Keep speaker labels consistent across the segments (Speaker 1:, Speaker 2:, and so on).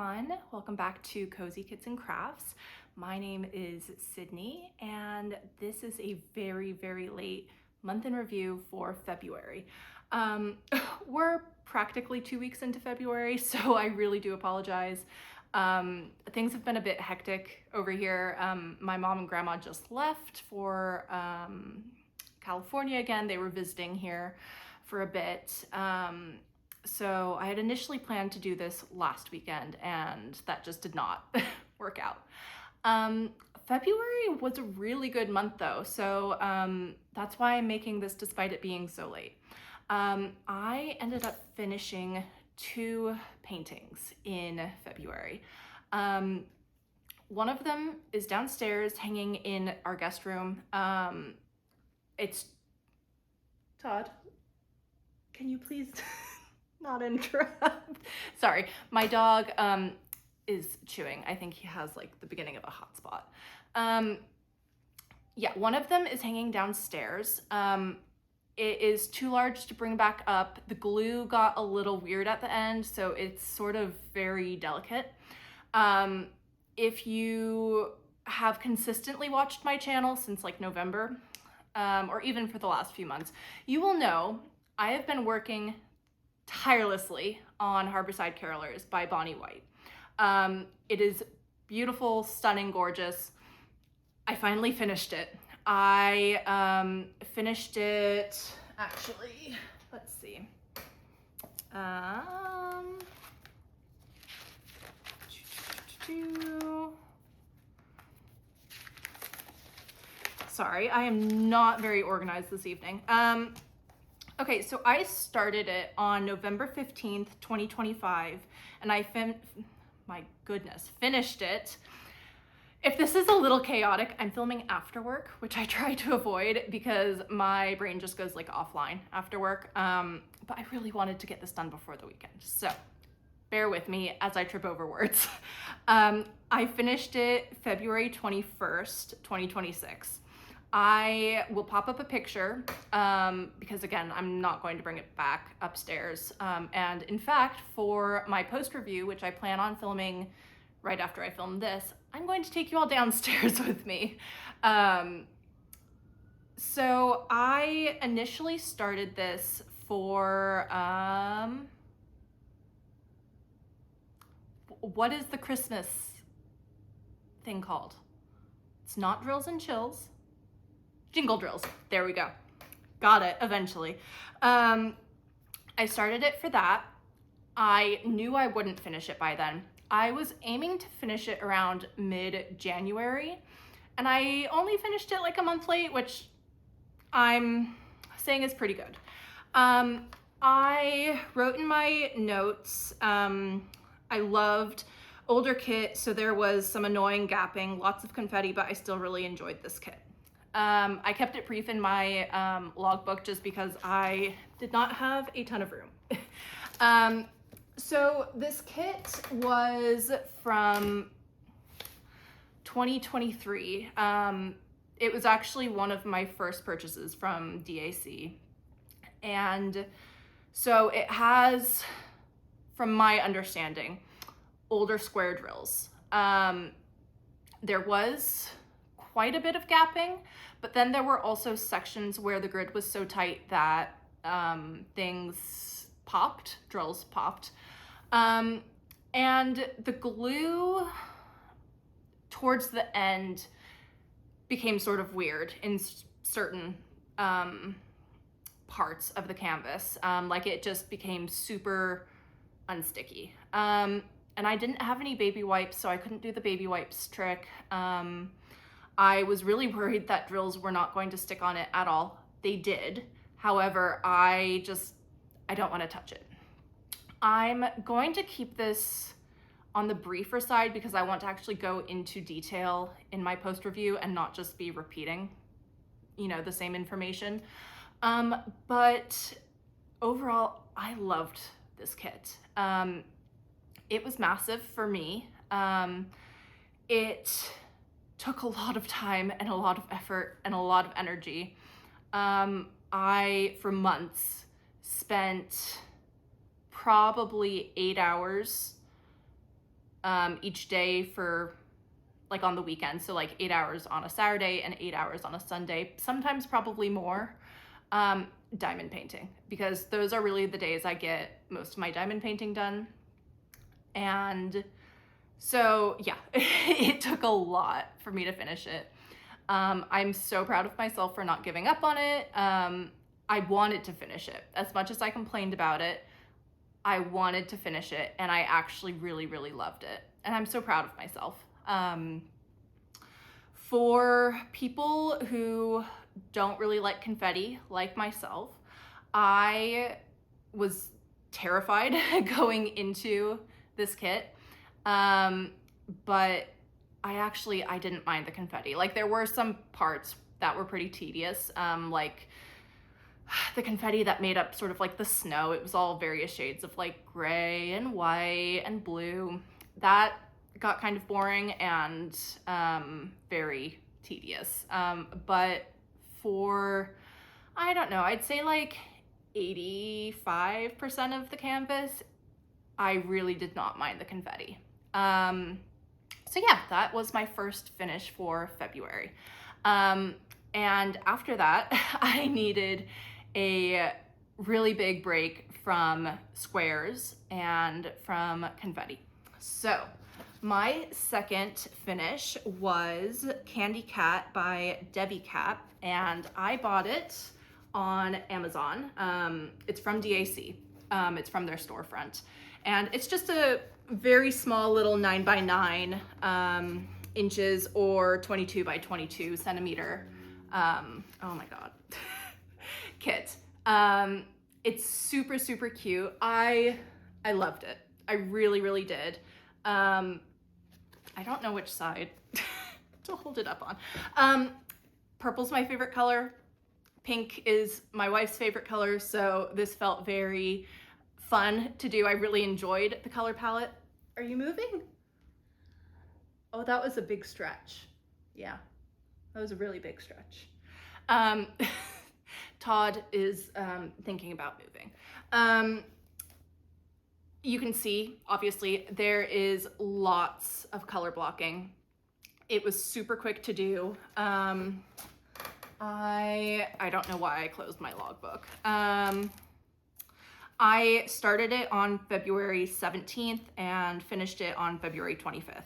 Speaker 1: everyone. Welcome back to Cozy Kits and Crafts. My name is Sydney, and this is a very, very late month in review for February. We're practically 2 weeks into February, so I really do apologize. Things have been a bit hectic over here. My mom and grandma just left for California again. They were visiting here for a bit. So I had initially planned to do this last weekend, and that just did not work out. February was a really good month though, so that's why I'm making this despite it being so late. I ended up finishing 2 paintings in February. One of them is downstairs hanging in our guest room. It's Todd, can you please not interrupt? Sorry, my dog is chewing. I think he has like the beginning of a hot spot. Yeah, one of them is hanging downstairs. It is too large to bring back up. The glue got a little weird at the end, so it's sort of very delicate. If you have consistently watched my channel since like November, or even for the last few months, you will know I have been working tirelessly on Harborside Carolers by Bonnie White. It is beautiful, stunning, gorgeous. I finally finished it. I finished it, actually, let's see. Sorry, I am not very organized this evening. Okay, so I started it on November 15th, 2025, and finished it. If this is a little chaotic, I'm filming after work, which I try to avoid because my brain just goes like offline after work. But I really wanted to get this done before the weekend, so bear with me as I trip over words. I finished it February 21st, 2026. I will pop up a picture because again, I'm not going to bring it back upstairs. And in fact, for my post review, which I plan on filming right after I film this, I'm going to take you all downstairs with me. So I initially started this for, what is the Christmas thing called? It's not Drills and Chills. Jingle Drills. There we go. Got it eventually. I started it for that. I knew I wouldn't finish it by then. I was aiming to finish it around mid-January, and I only finished it like a month late, which I'm saying is pretty good. I wrote in my notes, I loved older kit, so there was some annoying gapping, lots of confetti, but I still really enjoyed this kit. I kept it brief in my logbook just because I did not have a ton of room. So this kit was from 2023. It was actually one of my first purchases from DAC. And so it has, from my understanding, older square drills. There was quite a bit of gapping, but then there were also sections where the grid was so tight that things popped, drills popped. And the glue towards the end became sort of weird in certain parts of the canvas. Like it just became super unsticky. And I didn't have any baby wipes, so I couldn't do the baby wipes trick. I was really worried that drills were not going to stick on it at all. They did. However, I don't want to touch it. I'm going to keep this on the briefer side because I want to actually go into detail in my post review and not just be repeating, the same information. But overall, I loved this kit. It was massive for me. It took a lot of time and a lot of effort and a lot of energy. I, for months, spent probably 8 hours each day for like on the weekend. So like 8 hours on a Saturday and 8 hours on a Sunday, sometimes probably more. Diamond painting, because those are really the days I get most of my diamond painting done. And so yeah, it took a lot for me to finish it. I'm so proud of myself for not giving up on it. I wanted to finish it. As much as I complained about it, I wanted to finish it, and I actually really, really loved it. And I'm so proud of myself. For people who don't really like confetti, like myself, I was terrified going into this kit. But I didn't mind the confetti. Like, there were some parts that were pretty tedious, like the confetti that made up sort of like the snow. It was all various shades of like gray and white and blue. That got kind of boring and very tedious. But for, I don't know, I'd say like 85% of the canvas, I really did not mind the confetti. So yeah, that was my first finish for February. And after that, I needed a really big break from squares and from confetti. So my second finish was Candy Cat by Debbie Cap, and I bought it on Amazon. It's from DAC. It's from their storefront. And it's just a very small little 9x9 inches or 22 by 22 centimeter, oh my God, kit. It's super, super cute. I loved it. I really, really did. I don't know which side to hold it up on. Purple's my favorite color. Pink is my wife's favorite color, so this felt very fun to do. I really enjoyed the color palette. Are you moving? Oh, that was a big stretch. Yeah, that was a really big stretch. Todd is thinking about moving. You can see, obviously, there is lots of color blocking. It was super quick to do. I don't know why I closed my logbook. I started it on February 17th and finished it on February 25th.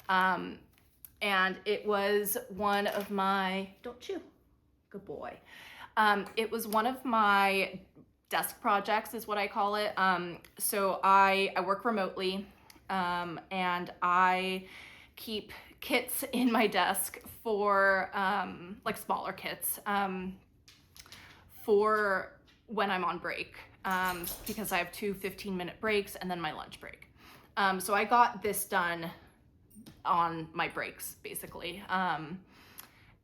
Speaker 1: And it was one of my, don't chew, good boy. It was one of my desk projects is what I call it. So I work remotely, and I keep kits in my desk for like smaller kits for when I'm on break, because I have two 15-minute breaks and then my lunch break. So I got this done on my breaks, basically.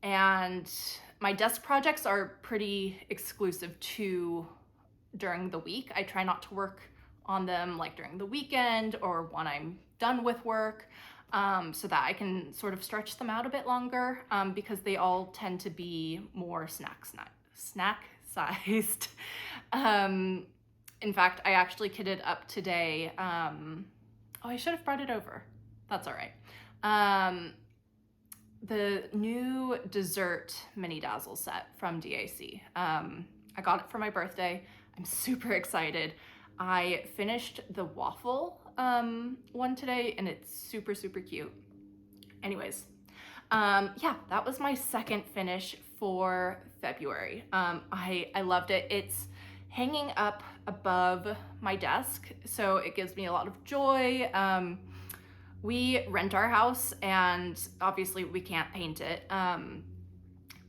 Speaker 1: And my desk projects are pretty exclusive to during the week. I try not to work on them like during the weekend or when I'm done with work, so that I can sort of stretch them out a bit longer, because they all tend to be more snack sized. In fact, I actually kitted up today. Oh, I should have brought it over. That's all right. The new dessert mini dazzle set from DAC. I got it for my birthday. I'm super excited. I finished the waffle one today, and it's super, super cute. Anyways, yeah, that was my second finish for February. I loved it. It's hanging up above my desk, so it gives me a lot of joy. We rent our house, and obviously we can't paint it.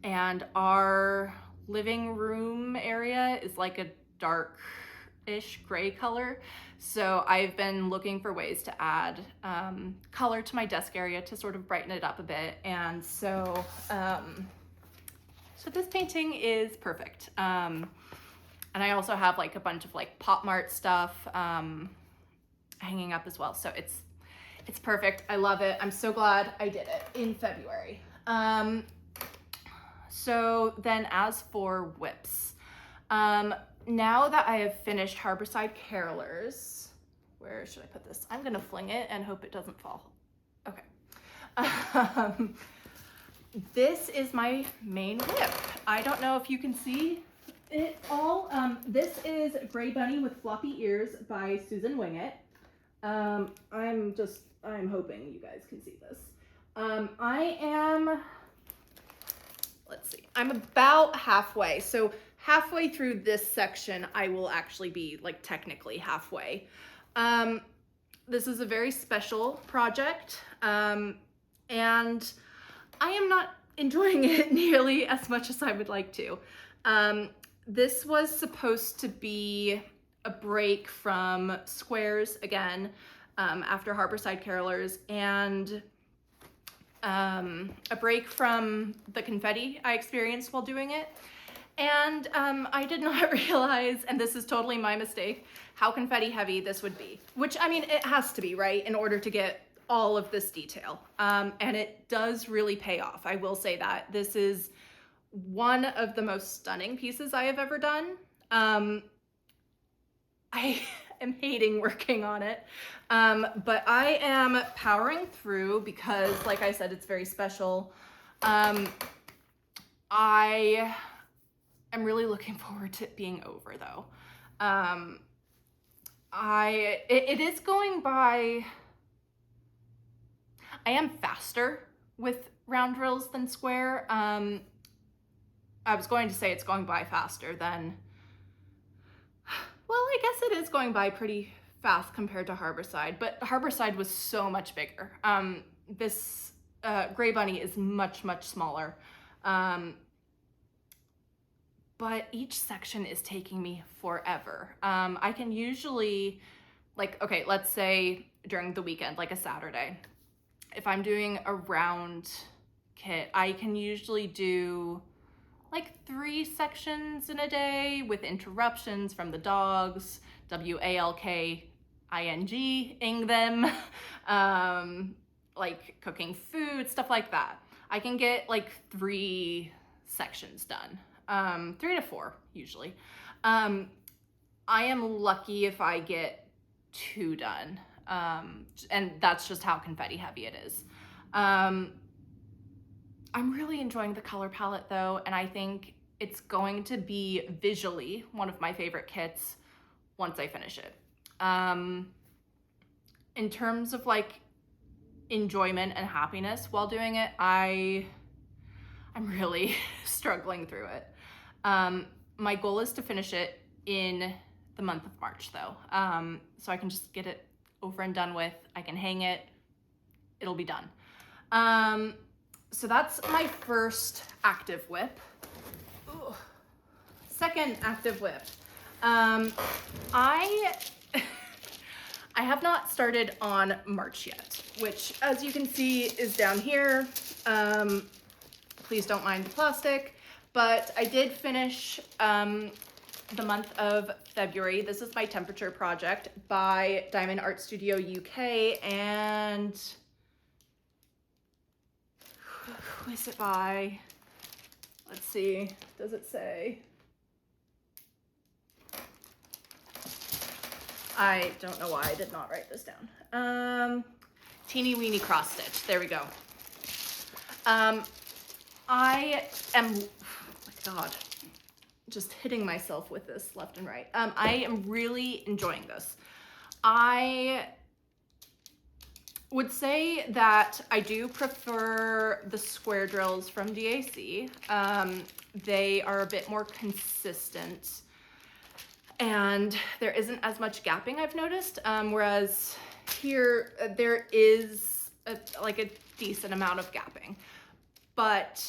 Speaker 1: And our living room area is like a dark-ish gray color. So I've been looking for ways to add color to my desk area to sort of brighten it up a bit. And so, so this painting is perfect. And I also have like a bunch of like Pop Mart stuff hanging up as well. So it's perfect. I love it. I'm so glad I did it in February. So then as for whips, now that I have finished Harborside Carolers, where should I put this? I'm gonna fling it and hope it doesn't fall. Okay. This is my main whip. I don't know if you can see it all. This is Gray Bunny with Floppy Ears by Susan Wingett. I'm hoping you guys can see this. Let's see, I'm about halfway. So halfway through this section, I will actually be like technically halfway. This is a very special project, and I am not enjoying it nearly as much as I would like to. This was supposed to be a break from squares again, after Harborside Carolers, and a break from the confetti I experienced while doing it. And I did not realize, and this is totally my mistake, how confetti heavy this would be. Which, I mean, it has to be, right, in order to get all of this detail. And it does really pay off. I will say that. This is one of the most stunning pieces I have ever done. I am hating working on it, but I am powering through because, like I said, it's very special. I am really looking forward to it being over, though. It is going by. I am faster with round drills than square. I was going to say it's going by faster than. Well, I guess it is going by pretty fast compared to Harborside, but Harborside was so much bigger. This Gray Bunny is much, much smaller. But each section is taking me forever. I can usually, like, okay, let's say during the weekend, like a Saturday, if I'm doing a round kit, I can usually do like 3 sections in a day with interruptions from the dogs, WALKING-ing them, like cooking food, stuff like that. I can get like 3 sections done, 3 to 4 usually. I am lucky if I get 2 done, and that's just how confetti heavy it is. I'm really enjoying the color palette though, and I think it's going to be visually one of my favorite kits once I finish it. In terms of like enjoyment and happiness while doing it, I'm really struggling through it. My goal is to finish it in the month of March though, so I can just get it over and done with. I can hang it, it'll be done. So that's my first active whip. Ooh. Second active whip. I have not started on March yet, which as you can see is down here. Please don't mind the plastic, but I did finish the month of February. This is my temperature project by Diamond Art Studio UK, and who is it by? Let's see, does it say? I don't know why I did not write this down. Teeny Weeny Cross Stitch, there we go. I am, oh my God, just hitting myself with this left and right. I am really enjoying this. I would say that I do prefer the square drills from DAC. They are a bit more consistent and there isn't as much gapping, I've noticed, whereas here there is like a decent amount of gapping, but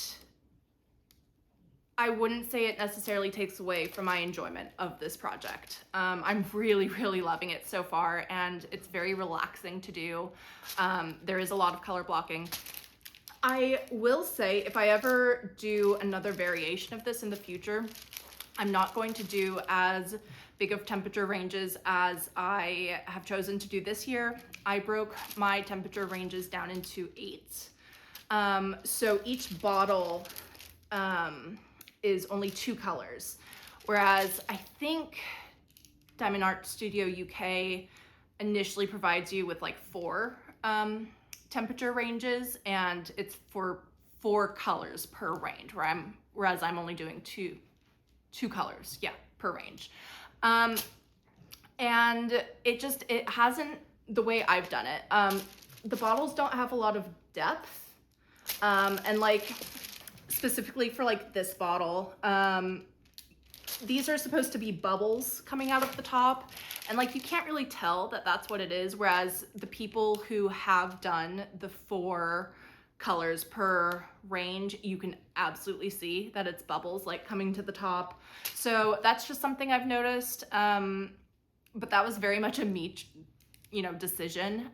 Speaker 1: I wouldn't say it necessarily takes away from my enjoyment of this project. I'm really, really loving it so far, and it's very relaxing to do. There is a lot of color blocking. I will say if I ever do another variation of this in the future, I'm not going to do as big of temperature ranges as I have chosen to do this year. I broke my temperature ranges down into 8. So each bottle is only 2 colors, whereas I think Diamond Art Studio UK initially provides you with like 4 temperature ranges, and it's for 4 colors per range, whereas I'm only doing two colors, yeah, per range. And it hasn't, the way I've done it, the bottles don't have a lot of depth, and like specifically for like this bottle, these are supposed to be bubbles coming out of the top, and like you can't really tell that that's what it is, whereas the people who have done the 4 colors per range, you can absolutely see that it's bubbles like coming to the top. So that's just something I've noticed, but that was very much a me, decision.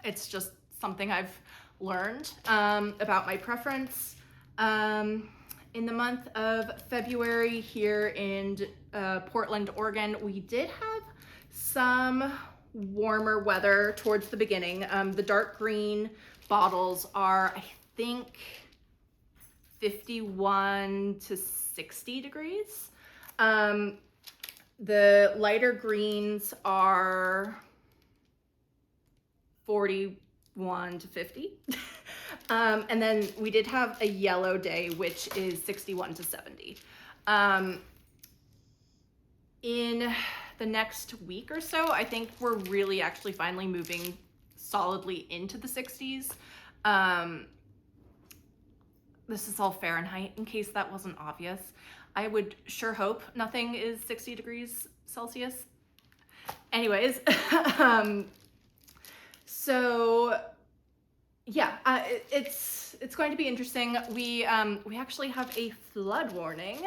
Speaker 1: It's just something I've learned about my preference. In the month of February here in Portland, Oregon, we did have some warmer weather towards the beginning. The dark green bottles are, I think, 51 to 60 degrees. The lighter greens are 41 to 50. And then we did have a yellow day, which is 61 to 70. In the next week or so, I think we're really actually finally moving solidly into the 60s. This is all Fahrenheit, in case that wasn't obvious. I would sure hope nothing is 60 degrees Celsius. Anyways, so yeah, it's going to be interesting. We actually have a flood warning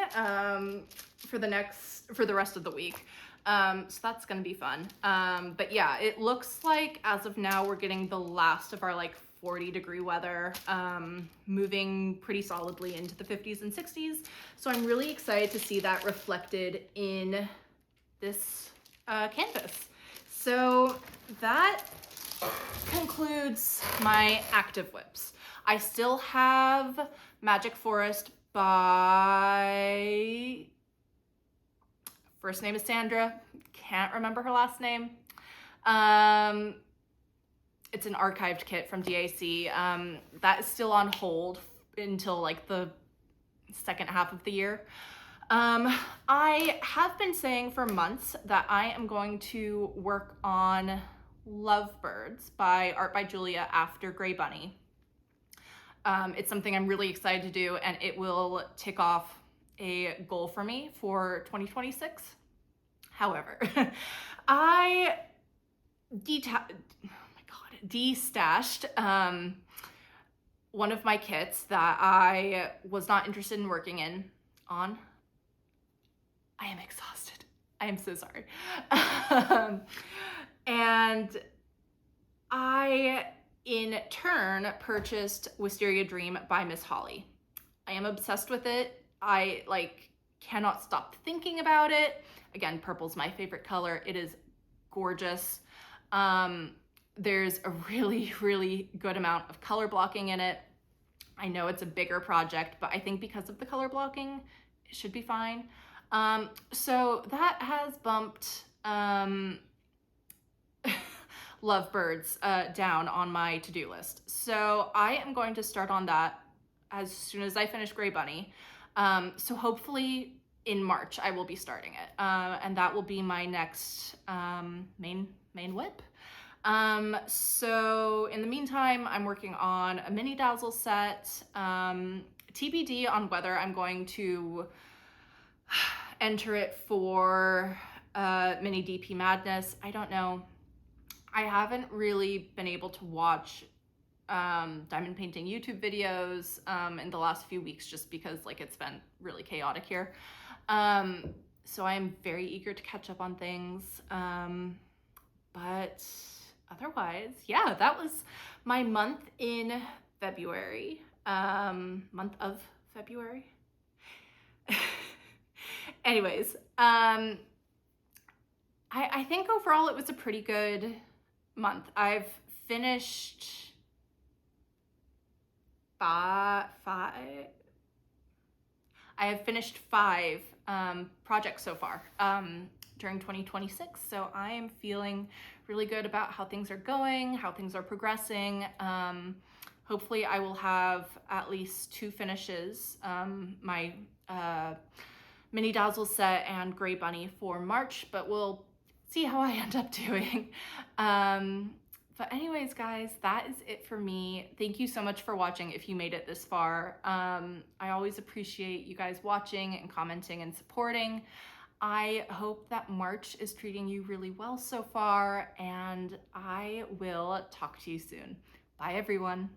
Speaker 1: for the rest of the week. So that's gonna be fun. But yeah, it looks like as of now we're getting the last of our like 40-degree weather, moving pretty solidly into the 50s and 60s. So I'm really excited to see that reflected in this canvas. So that concludes my active whips. I still have Magic Forest by, first name is Sandra, can't remember her last name. It's an archived kit from DAC. That is still on hold until like the second half of the year. I have been saying for months that I am going to work on Lovebirds by Art by Julia after Grey Bunny. It's something I'm really excited to do, and it will tick off a goal for me for 2026. However, I destashed one of my kits that I was not interested in working on. I am exhausted. I am so sorry. And I, in turn, purchased Wisteria Dream by Miss Holly. I am obsessed with it. I cannot stop thinking about it. Again, purple's my favorite color. It is gorgeous. There's a really, really good amount of color blocking in it. I know it's a bigger project, but I think because of the color blocking, it should be fine. So that has bumped Lovebirds down on my to-do list. So I am going to start on that as soon as I finish Grey Bunny. So hopefully in March I will be starting it, and that will be my next main whip. So in the meantime, I'm working on a mini Dazzle set. TBD on whether I'm going to enter it for mini DP Madness. I don't know. I haven't really been able to watch diamond painting YouTube videos in the last few weeks just because it's been really chaotic here. So I am very eager to catch up on things. But otherwise, yeah, that was my month in February. Month of February. Anyways, I think overall it was a pretty good month. I've finished five projects so far. during 2026. So I am feeling really good about how things are going, how things are progressing. Hopefully I will have at least 2 finishes, my Mini Dazzle set and Gray Bunny for March, but we'll see how I end up doing. But anyways, guys, that is it for me. Thank you so much for watching if you made it this far. I always appreciate you guys watching and commenting and supporting. I hope that March is treating you really well so far, and I will talk to you soon. Bye, everyone.